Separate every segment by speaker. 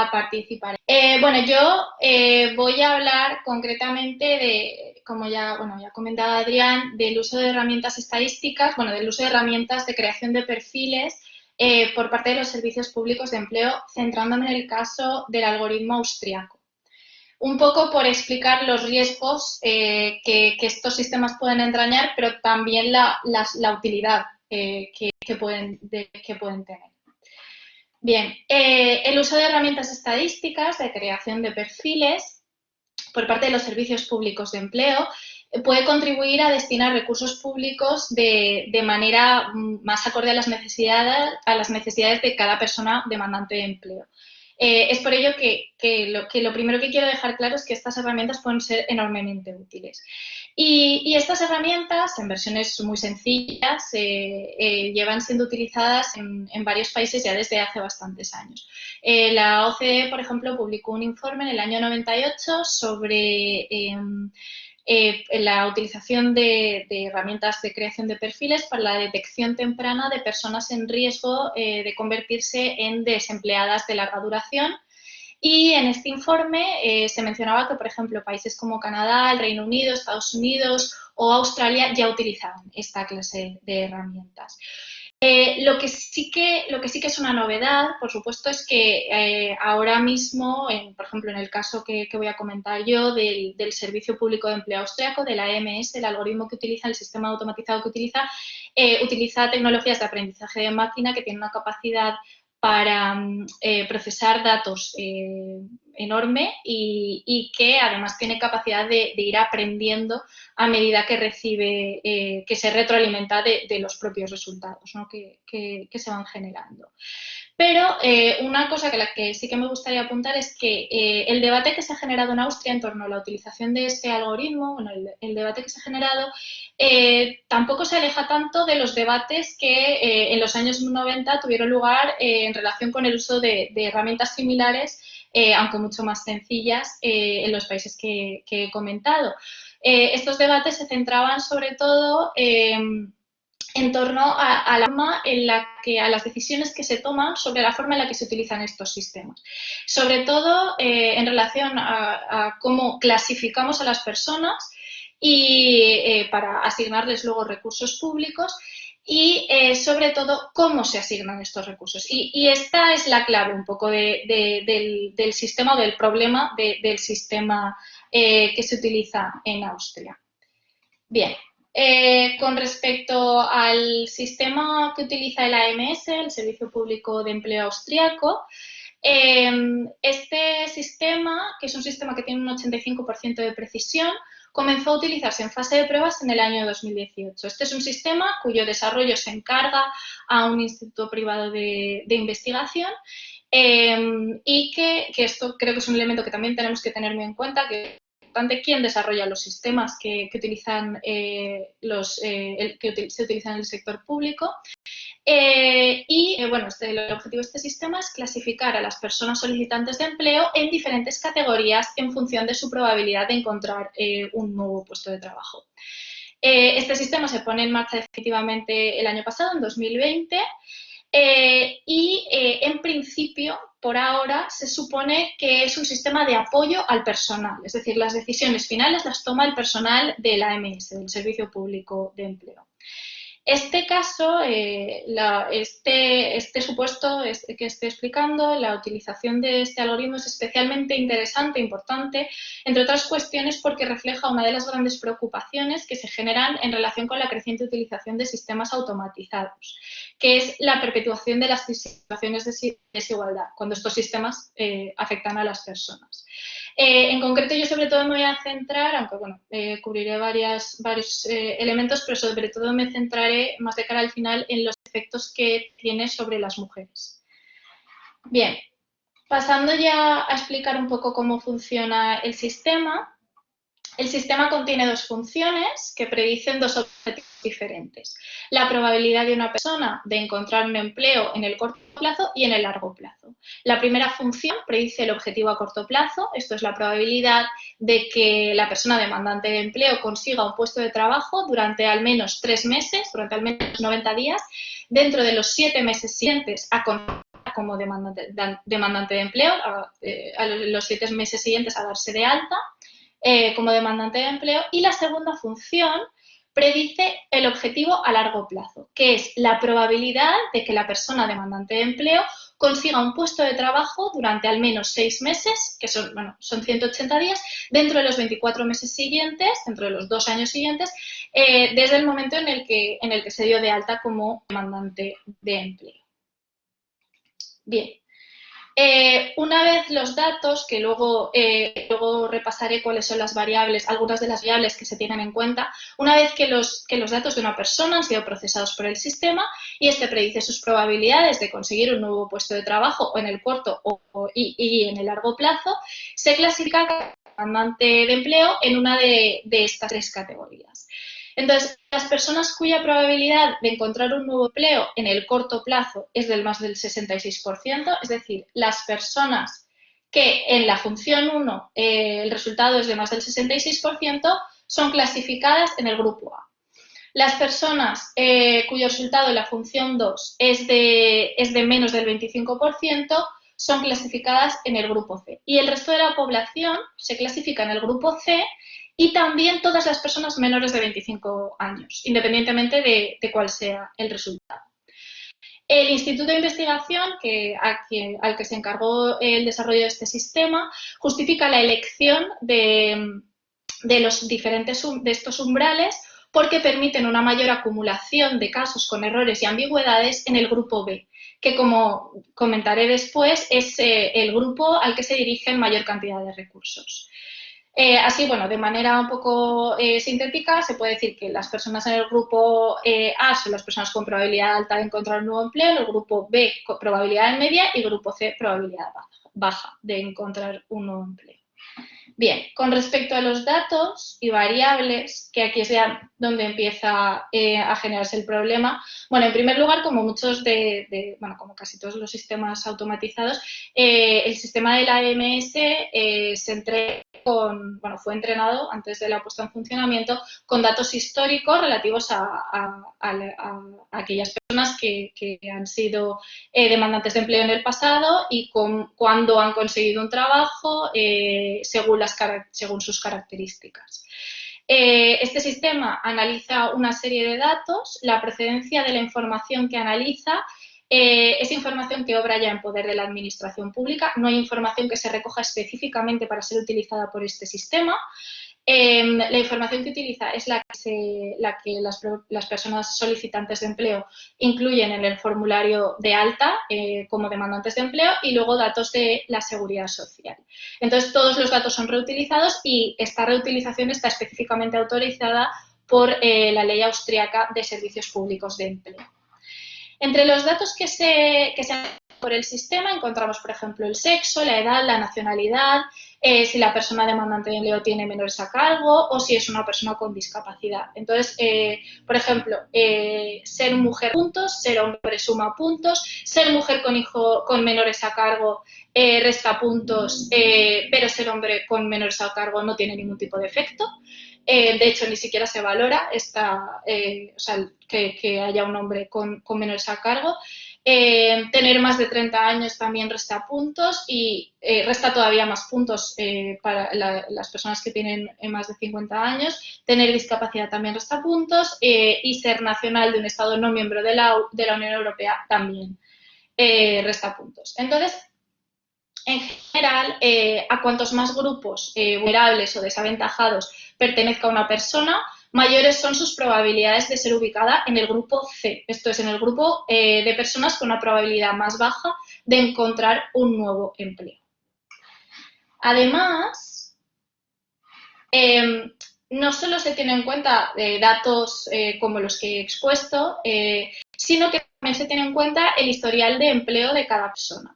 Speaker 1: a participar. Bueno, yo voy a hablar concretamente de, como ya comentaba Adrián, del uso de herramientas estadísticas, bueno, del uso de herramientas de creación de perfiles por parte de los servicios públicos de empleo, centrándome en el caso del algoritmo austriaco. Un poco por explicar los riesgos que estos sistemas pueden entrañar, pero también la utilidad que pueden tener. Bien, el uso de herramientas estadísticas de creación de perfiles por parte de los servicios públicos de empleo puede contribuir a destinar recursos públicos de manera más acorde a las necesidades de cada persona demandante de empleo. Es por ello que lo primero que quiero dejar claro es que estas herramientas pueden ser enormemente útiles. Y estas herramientas, en versiones muy sencillas, llevan siendo utilizadas en varios países ya desde hace bastantes años. La OCDE, por ejemplo, publicó un informe en el año 98 sobre la utilización de herramientas de creación de perfiles para la detección temprana de personas en riesgo de convertirse en desempleadas de larga duración. Y en este informe se mencionaba que, por ejemplo, países como Canadá, el Reino Unido, Estados Unidos o Australia ya utilizaban esta clase de herramientas. Lo que sí que es una novedad, por supuesto, es que ahora mismo, por ejemplo, en el caso que voy a comentar yo del Servicio Público de Empleo Austriaco, de la AMS, el algoritmo que utiliza, el sistema automatizado que utiliza, utiliza tecnologías de aprendizaje de máquina que tienen una capacidad para procesar datos enorme y que además tiene capacidad de ir aprendiendo a medida que recibe, que se retroalimenta de los propios resultados, ¿no? que se van generando. Pero una cosa que sí que me gustaría apuntar es que el debate que se ha generado en Austria en torno a la utilización de este algoritmo, bueno, el debate que se ha generado, tampoco se aleja tanto de los debates que en los años 90 tuvieron lugar en relación con el uso de herramientas similares, aunque mucho más sencillas, en los países que he comentado. Estos debates se centraban sobre todo en torno a la forma en la que, a las decisiones que se toman sobre la forma en la que se utilizan estos sistemas. Sobre todo en relación a cómo clasificamos a las personas y para asignarles luego recursos públicos y sobre todo cómo se asignan estos recursos. Y esta es la clave un poco del sistema o del problema del sistema que se utiliza en Austria. Bien. Con respecto al sistema que utiliza el AMS, el Servicio Público de Empleo Austriaco, este sistema, que es un sistema que tiene un 85% de precisión, comenzó a utilizarse en fase de pruebas en el año 2018. Este es un sistema cuyo desarrollo se encarga a un instituto privado de investigación y que esto creo que es un elemento que también tenemos que tener muy en cuenta, que quién desarrolla los sistemas que se utilizan en el sector público. Bueno, el objetivo de este sistema es clasificar a las personas solicitantes de empleo en diferentes categorías en función de su probabilidad de encontrar un nuevo puesto de trabajo. Este sistema se pone en marcha definitivamente el año pasado, en 2020, en principio, por ahora, se supone que es un sistema de apoyo al personal, es decir, las decisiones finales las toma el personal del AMS, del Servicio Público de Empleo. Este caso, este supuesto que estoy explicando, la utilización de este algoritmo es especialmente interesante e importante, entre otras cuestiones porque refleja una de las grandes preocupaciones que se generan en relación con la creciente utilización de sistemas automatizados, que es la perpetuación de las situaciones de desigualdad, cuando estos sistemas afectan a las personas. En concreto, yo sobre todo me voy a centrar, aunque bueno, cubriré varios elementos, pero sobre todo me centraré más de cara al final en los efectos que tiene sobre las mujeres. Bien, pasando ya a explicar un poco cómo funciona el sistema. El sistema contiene dos funciones que predicen dos objetivos diferentes. La probabilidad de una persona de encontrar un empleo en el corto plazo y en el largo plazo. La primera función predice el objetivo a corto plazo, esto es la probabilidad de que la persona demandante de empleo consiga un puesto de trabajo durante al menos 3 meses, durante al menos 90 días, dentro de los 7 meses siguientes a como demandante de empleo, a los 7 meses siguientes a darse de alta como demandante de empleo. Y la segunda función predice el objetivo a largo plazo, que es la probabilidad de que la persona demandante de empleo consiga un puesto de trabajo durante al menos 6 meses, que son, bueno, son 180 días, dentro de los 24 meses siguientes, dentro de los 2 años siguientes, desde el momento en el que se dio de alta como demandante de empleo. Bien. Una vez los datos, que luego repasaré cuáles son las variables, algunas de las variables que se tienen en cuenta, una vez que los datos de una persona han sido procesados por el sistema y este predice sus probabilidades de conseguir un nuevo puesto de trabajo o en el corto y en el largo plazo, se clasifica cada demandante de empleo en una de estas 3 categorías. Entonces, las personas cuya probabilidad de encontrar un nuevo empleo en el corto plazo es del más del 66%, es decir, las personas que en la función 1 el resultado es de más del 66%, son clasificadas en el grupo A. Las personas cuyo resultado en la función 2 es de menos del 25%, son clasificadas en el grupo C. Y el resto de la población se clasifica en el grupo C y también todas las personas menores de 25 años, independientemente de cuál sea el resultado. El Instituto de Investigación, al que se encargó el desarrollo de este sistema, justifica la elección de estos umbrales porque permiten una mayor acumulación de casos con errores y ambigüedades en el grupo B, que, como comentaré después, es el grupo al que se dirigen mayor cantidad de recursos. Así, bueno, de manera un poco sintética, se puede decir que las personas en el grupo A son las personas con probabilidad alta de encontrar un nuevo empleo, el grupo B con probabilidad media y el grupo C probabilidad baja de encontrar un nuevo empleo. Bien, con respecto a los datos y variables, que aquí es ya donde empieza a generarse el problema. Bueno, en primer lugar, como como casi todos los sistemas automatizados, el sistema de la AMS fue entrenado antes de la puesta en funcionamiento con datos históricos relativos a aquellas personas que han sido demandantes de empleo en el pasado y cuándo han conseguido un trabajo según sus características. Este sistema analiza una serie de datos, la procedencia de la información que analiza es información que obra ya en poder de la administración pública, no hay información que se recoja específicamente para ser utilizada por este sistema. La información que utiliza es la que las personas solicitantes de empleo incluyen en el formulario de alta como demandantes de empleo y luego datos de la seguridad social. Entonces, todos los datos son reutilizados y esta reutilización está específicamente autorizada por la ley austriaca de servicios públicos de empleo. Entre los datos que se han por el sistema encontramos, por ejemplo, el sexo, la edad, la nacionalidad, si la persona demandante de empleo tiene menores a cargo o si es una persona con discapacidad. Entonces, por ejemplo, ser mujer puntos, ser hombre suma puntos, ser mujer con menores a cargo resta puntos, pero ser hombre con menores a cargo no tiene ningún tipo de efecto. De hecho, ni siquiera se valora que haya un hombre con menores a cargo. Tener más de 30 años también resta puntos y resta todavía más puntos para las personas que tienen más de 50 años. Tener discapacidad también resta puntos y ser nacional de un Estado no miembro de la Unión Europea también resta puntos. Entonces, en general, a cuantos más grupos vulnerables o desaventajados pertenezca una persona, mayores son sus probabilidades de ser ubicada en el grupo C. Esto es, en el grupo de personas con una probabilidad más baja de encontrar un nuevo empleo. Además, no solo se tienen en cuenta datos como los que he expuesto, sino que también se tiene en cuenta el historial de empleo de cada persona.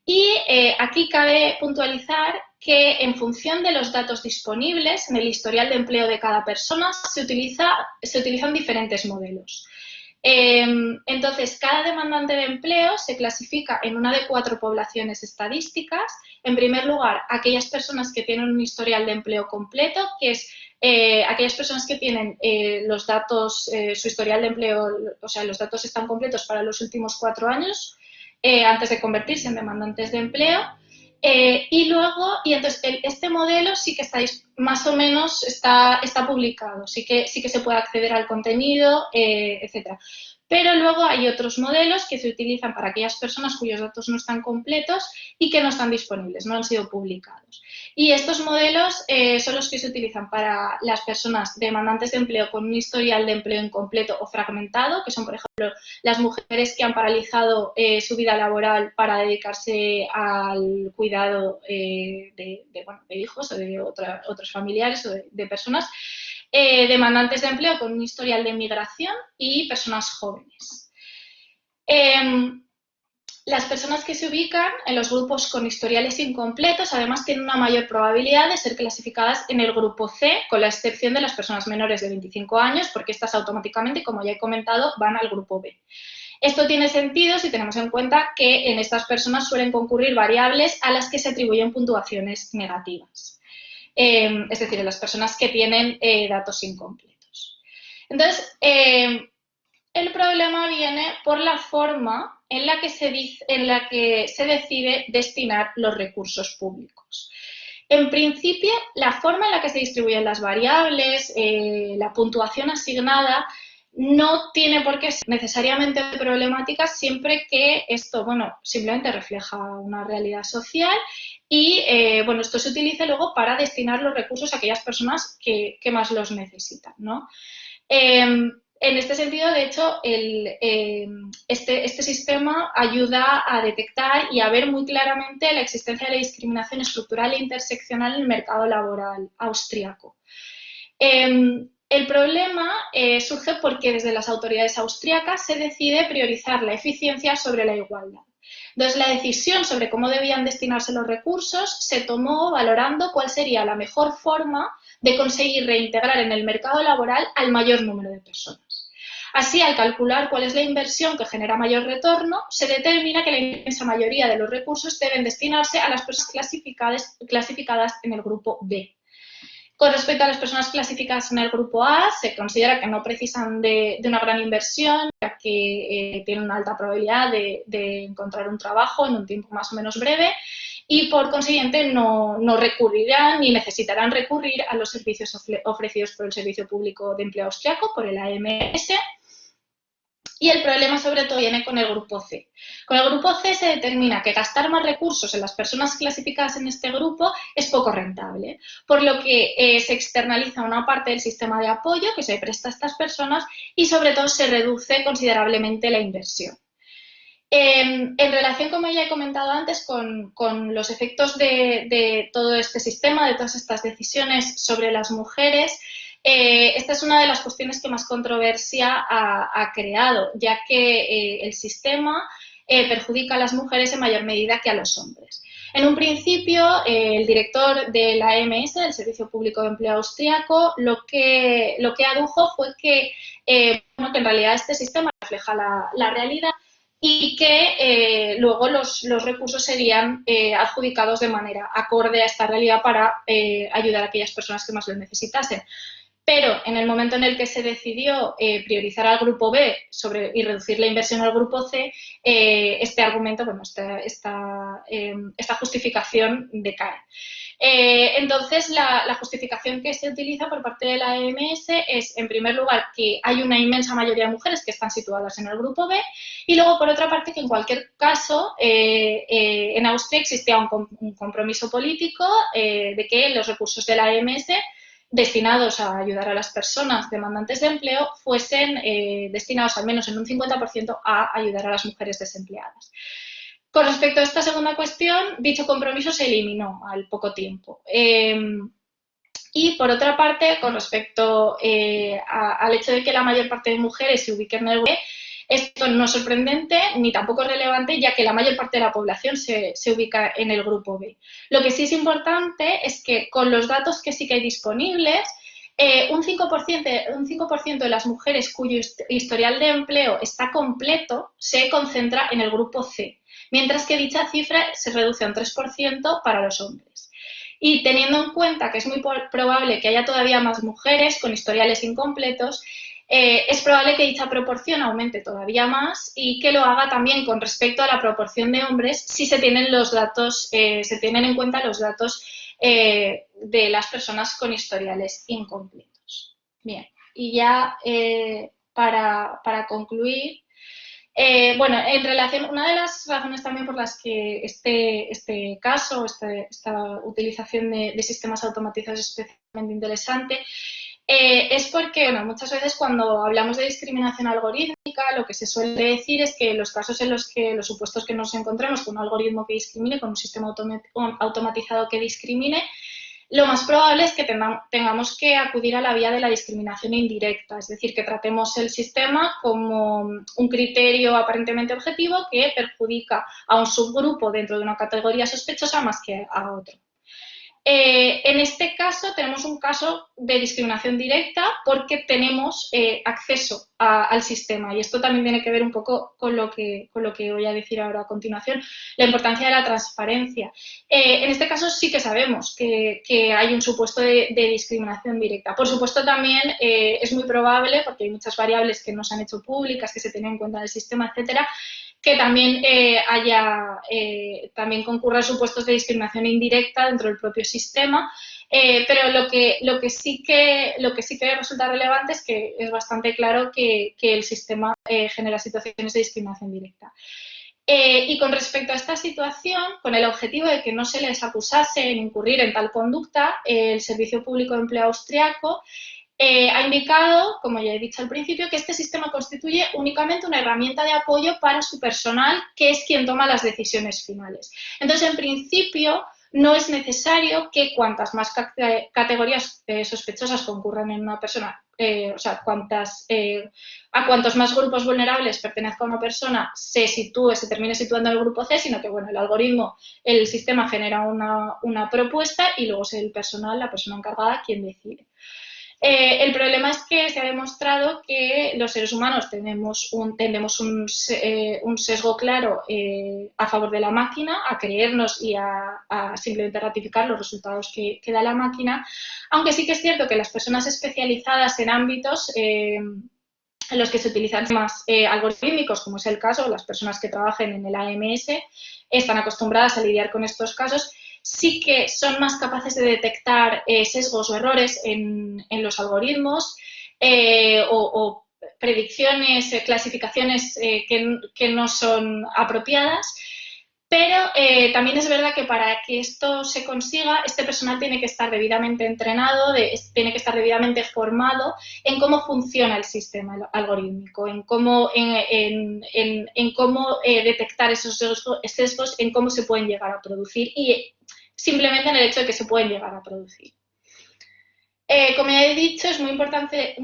Speaker 1: Y aquí cabe puntualizar que en función de los datos disponibles en el historial de empleo de cada persona se utilizan diferentes modelos. Entonces, cada demandante de empleo se clasifica en una de 4 poblaciones estadísticas. En primer lugar, aquellas personas que tienen un historial de empleo completo, que es aquellas personas que tienen los datos, su historial de empleo, o sea, los datos están completos para los últimos 4 años. antes de convertirse en demandantes de empleo. Y entonces este modelo sí que más o menos está publicado, sí que se puede acceder al contenido, etcétera. Pero luego hay otros modelos que se utilizan para aquellas personas cuyos datos no están completos y que no están disponibles, no han sido publicados. Y estos modelos son los que se utilizan para las personas demandantes de empleo con un historial de empleo incompleto o fragmentado, que son, por ejemplo, las mujeres que han paralizado su vida laboral para dedicarse al cuidado de hijos o de otros familiares o de personas, demandantes de empleo con un historial de migración y personas jóvenes. Las personas que se ubican en los grupos con historiales incompletos además tienen una mayor probabilidad de ser clasificadas en el grupo C, con la excepción de las personas menores de 25 años, porque estas automáticamente, como ya he comentado, van al grupo B. Esto tiene sentido si tenemos en cuenta que en estas personas suelen concurrir variables a las que se atribuyen puntuaciones negativas. Es decir, en las personas que tienen datos incompletos. Entonces, el problema viene por la forma en la que se decide destinar los recursos públicos. En principio, la forma en la que se distribuyen las variables, la puntuación asignada, no tiene por qué ser necesariamente problemática siempre que esto, simplemente refleja una realidad social y, esto se utilice luego para destinar los recursos a aquellas personas que más los necesitan, ¿no? En este sentido, de hecho, este sistema ayuda a detectar y a ver muy claramente la existencia de la discriminación estructural e interseccional en el mercado laboral austriaco. El problema surge porque desde las autoridades austriacas se decide priorizar la eficiencia sobre la igualdad. Entonces, la decisión sobre cómo debían destinarse los recursos se tomó valorando cuál sería la mejor forma de conseguir reintegrar en el mercado laboral al mayor número de personas. Así, al calcular cuál es la inversión que genera mayor retorno, se determina que la inmensa mayoría de los recursos deben destinarse a las personas clasificadas en el grupo B. Con respecto a las personas clasificadas en el grupo A, se considera que no precisan de una gran inversión, ya que tienen una alta probabilidad de encontrar un trabajo en un tiempo más o menos breve y, por consiguiente, no recurrirán ni necesitarán recurrir a los servicios ofrecidos por el Servicio Público de Empleo Austriaco, por el AMS. Y el problema sobre todo viene con el grupo C. Con el grupo C se determina que gastar más recursos en las personas clasificadas en este grupo es poco rentable, por lo que se externaliza una parte del sistema de apoyo que se presta a estas personas y sobre todo se reduce considerablemente la inversión. En relación, como ya he comentado antes, con los efectos de todo este sistema, de todas estas decisiones sobre las mujeres, esta es una de las cuestiones que más controversia ha creado, ya que el sistema perjudica a las mujeres en mayor medida que a los hombres. En un principio, el director de la AMS, del Servicio Público de Empleo Austriaco, lo que adujo fue que en realidad este sistema refleja la realidad y que luego los recursos serían adjudicados de manera acorde a esta realidad para ayudar a aquellas personas que más lo necesitasen. Pero en el momento en el que se decidió priorizar al grupo B y reducir la inversión al grupo C, este argumento, esta justificación decae. Entonces, la justificación que se utiliza por parte de la AMS es, en primer lugar, que hay una inmensa mayoría de mujeres que están situadas en el grupo B y luego, por otra parte, que en cualquier caso, en Austria existía un compromiso político de que los recursos de la AMS destinados a ayudar a las personas demandantes de empleo fuesen destinados al menos en un 50% a ayudar a las mujeres desempleadas. Con respecto a esta segunda cuestión, dicho compromiso se eliminó al poco tiempo. Y, por otra parte, con respecto al hecho de que la mayor parte de mujeres se ubiquen en el B, esto no es sorprendente ni tampoco es relevante, ya que la mayor parte de la población se ubica en el grupo B. Lo que sí es importante es que con los datos que sí que hay disponibles, un 5% de las mujeres cuyo historial de empleo está completo se concentra en el grupo C, mientras que dicha cifra se reduce a un 3% para los hombres. Y teniendo en cuenta que es muy probable que haya todavía más mujeres con historiales incompletos, es probable que dicha proporción aumente todavía más y que lo haga también con respecto a la proporción de hombres si se tienen los datos, se tienen en cuenta los datos de las personas con historiales incompletos. Bien, y ya para concluir, bueno, en relación, una de las razones también por las que este caso, esta utilización de sistemas automatizados es especialmente interesante, es porque, bueno, muchas veces cuando hablamos de discriminación algorítmica, lo que se suele decir es que los casos en los que los supuestos que nos encontremos con un algoritmo que discrimine, con un sistema automatizado que discrimine, lo más probable es que tengamos que acudir a la vía de la discriminación indirecta, es decir, que tratemos el sistema como un criterio aparentemente objetivo que perjudica a un subgrupo dentro de una categoría sospechosa más que a otro. En este caso tenemos un caso de discriminación directa porque tenemos acceso al sistema y esto también tiene que ver un poco con lo que voy a decir ahora a continuación, la importancia de la transparencia. En este caso sí que sabemos que hay un supuesto de discriminación directa. Por supuesto también es muy probable, porque hay muchas variables que no se han hecho públicas, que se tienen en cuenta en el sistema, etcétera, que también también concurran supuestos de discriminación indirecta dentro del propio sistema, pero lo que sí que resulta relevante es que es bastante claro que el sistema genera situaciones de discriminación directa. Y con respecto a esta situación, con el objetivo de que no se les acusase en incurrir en tal conducta, el Servicio Público de Empleo austriaco ha indicado, como ya he dicho al principio, que este sistema constituye únicamente una herramienta de apoyo para su personal, que es quien toma las decisiones finales. Entonces, en principio, no es necesario que cuantas más categorías sospechosas concurran en una persona, o sea, a cuantos más grupos vulnerables pertenezca una persona se termine situando en el grupo C, sino que, bueno, el algoritmo, el sistema genera una propuesta y luego es el personal, la persona encargada, quien decide. El problema es que se ha demostrado que los seres humanos tendemos un sesgo claro a favor de la máquina, a creernos y a simplemente ratificar los resultados que da la máquina, aunque sí que es cierto que las personas especializadas en ámbitos en los que se utilizan más algorítmicos, como es el caso, las personas que trabajen en el AMS, están acostumbradas a lidiar con estos casos, sí que son más capaces de detectar sesgos o errores en los algoritmos o predicciones, clasificaciones que no son apropiadas. Pero también es verdad que para que esto se consiga, este personal tiene que estar debidamente entrenado, tiene que estar debidamente formado en cómo funciona el sistema algorítmico, en cómo detectar esos sesgos, en cómo se pueden llegar a producir y simplemente en el hecho de que se pueden llegar a producir. Como ya he dicho, es muy importante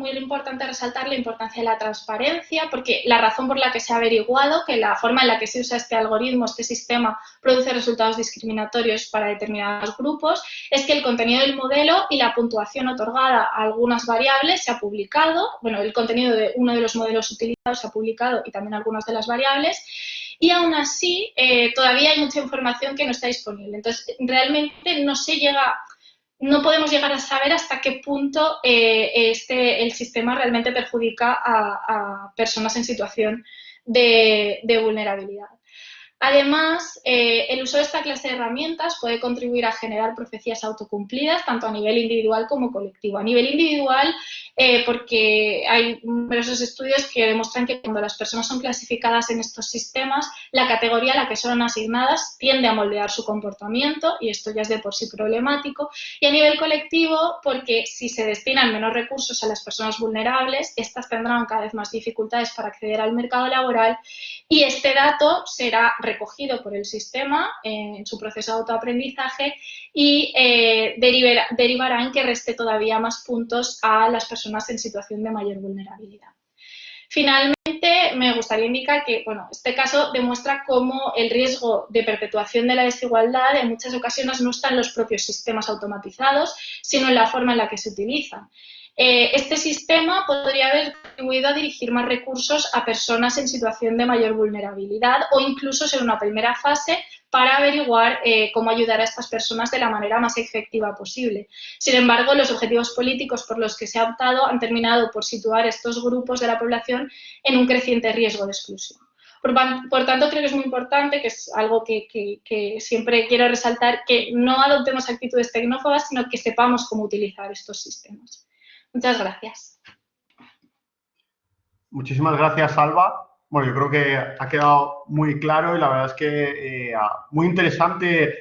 Speaker 1: resaltar la importancia de la transparencia, porque la razón por la que se ha averiguado que la forma en la que se usa este algoritmo, este sistema, produce resultados discriminatorios para determinados grupos, es que el contenido del modelo y la puntuación otorgada a algunas variables se ha publicado, bueno, el contenido de uno de los modelos utilizados se ha publicado y también algunas de las variables, y aún así todavía hay mucha información que no está disponible. Entonces, realmente no podemos llegar a saber hasta qué punto el sistema realmente perjudica a personas en situación de vulnerabilidad. Además, el uso de esta clase de herramientas puede contribuir a generar profecías autocumplidas, tanto a nivel individual como colectivo. A nivel individual, porque hay numerosos estudios que demuestran que cuando las personas son clasificadas en estos sistemas, la categoría a la que son asignadas tiende a moldear su comportamiento, y esto ya es de por sí problemático. Y a nivel colectivo, porque si se destinan menos recursos a las personas vulnerables, estas tendrán cada vez más dificultades para acceder al mercado laboral, y este dato será recogido por el sistema en su proceso de autoaprendizaje y derivará en que reste todavía más puntos a las personas en situación de mayor vulnerabilidad. Finalmente, me gustaría indicar que este caso demuestra cómo el riesgo de perpetuación de la desigualdad en muchas ocasiones no está en los propios sistemas automatizados, sino en la forma en la que se utilizan. Este sistema podría haber contribuido a dirigir más recursos a personas en situación de mayor vulnerabilidad o incluso ser una primera fase para averiguar cómo ayudar a estas personas de la manera más efectiva posible. Sin embargo, los objetivos políticos por los que se ha optado han terminado por situar estos grupos de la población en un creciente riesgo de exclusión. Por tanto, creo que es muy importante, que es algo que siempre quiero resaltar, que no adoptemos actitudes tecnófobas, sino que sepamos cómo utilizar estos sistemas. Muchas gracias.
Speaker 2: Muchísimas gracias, Alba. Bueno, yo creo que ha quedado muy claro y la verdad es que muy interesante